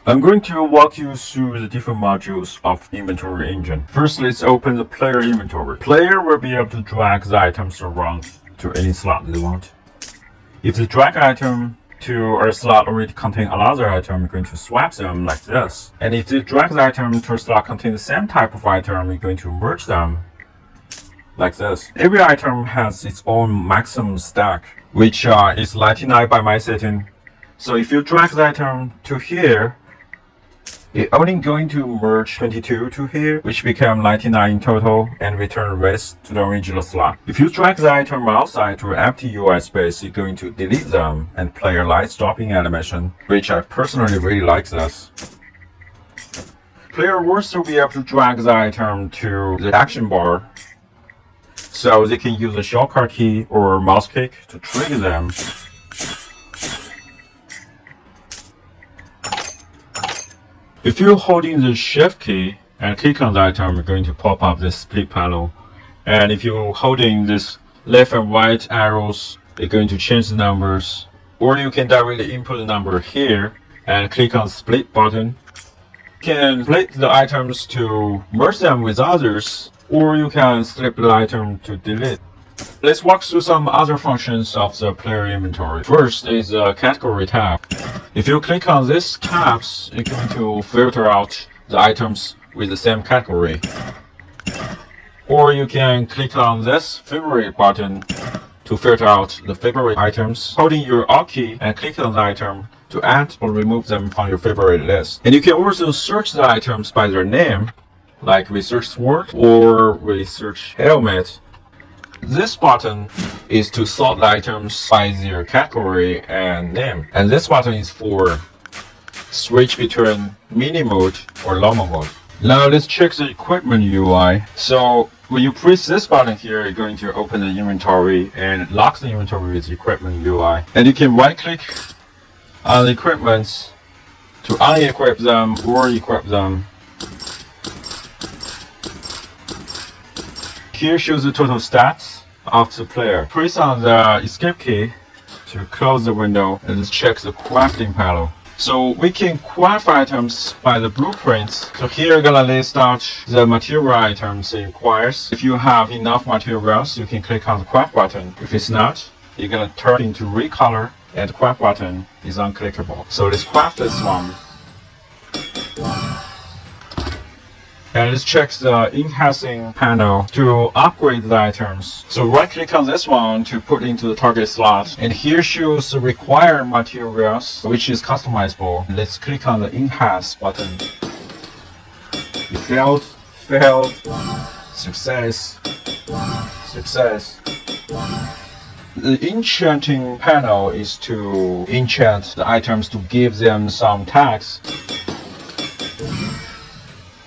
I'm going to walk you through the different modules of inventory engine. First, let's open the player inventory. Player will be able to drag the items around to any slot they want. If the drag item to a slot already contain another item, you're going to swap them like this. And if the drag the item to a slot contain the same type of item, you're going to merge them like this. Every item has its own maximum stack, which is 99 by my setting. So if you drag the item to here, it's only going to merge 22 to here, which become 99 in total, and return the rest to the original slot. If you drag the item outside to empty UI space, you're going to delete them and play a light stopping animation, which I personally really like this. Player will also be able to drag the item to the action bar, so they can use a shortcut key or mouse click to trigger them. If you're holding the shift key and click on the item, you're going to pop up this split panel. And if you're holding this left and right arrows, you're going to change the numbers. Or you can directly input the number here and click on the split button. You can split the items to merge them with others, or you can slip the item to delete. Let's walk through some other functions of the player inventory. First is the category tab. If you click on these tabs, you're going to filter out the items with the same category. Or you can click on this favorite button to filter out the favorite items, holding your Alt key and click on the item to add or remove them from your favorite list. And you can also search the items by their name, like research sword or research helmet. This button is to sort the items by their category and name. And this button is for switch between mini mode or normal mode. Now let's check the equipment UI. So when you press this button here, you're going to open the inventory and lock the inventory with the equipment UI. And you can right click on the equipments to unequip them or equip them. Here shows the total stats of the player. Press on the escape key to close the window and let's check the crafting panel. So we can craft items by the blueprints. So here you're gonna list out the material items it requires. If you have enough materials, you can click on the craft button. If it's not, you're gonna turn into recolor and the craft button is unclickable. So let's craft this one. And let's check the enhancing panel to upgrade the items. So right click on this one to put into the target slot. And here shows the required materials, which is customizable. Let's click on the enhance button. You failed, success, success. The enchanting panel is to enchant the items to give them some tags.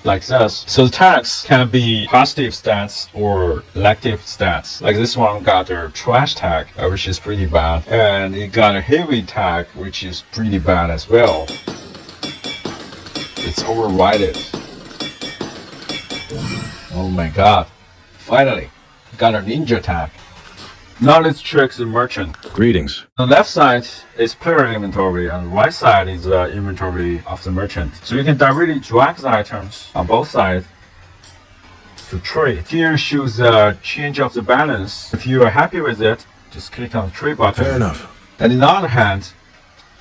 Like this. So the tags can be positive stats or negative stats. Like this one got a trash tag, which is pretty bad. And it got a heavy tag, which is pretty bad as well. It's overridden. Oh my god. Finally, got a ninja tag. Now let's check the merchant. Greetings. On the left side is player inventory, and the right side is the inventory of the merchant. So you can directly drag the items on both sides to trade. Here shows the change of the balance. If you are happy with it, just click on the trade button. Fair enough. And on the other hand,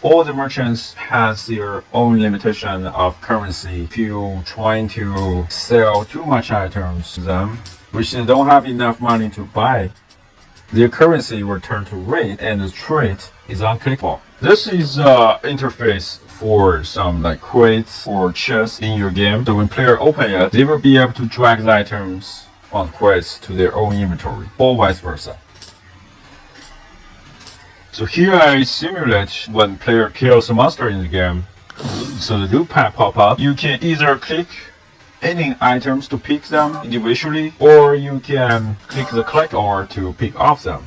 all the merchants has their own limitation of currency. If you're trying to sell too much items to them, which they don't have enough money to buy, their currency will turn to red and the trade is unclickable. This is the interface for some like crates or chests in your game. So when players open it, they will be able to drag the items from crates to their own inventory or vice versa. So here I simulate when player kills a monster in the game. So the loop pad pop up. You can either click any items to pick them individually, or you can click the click or to pick off them.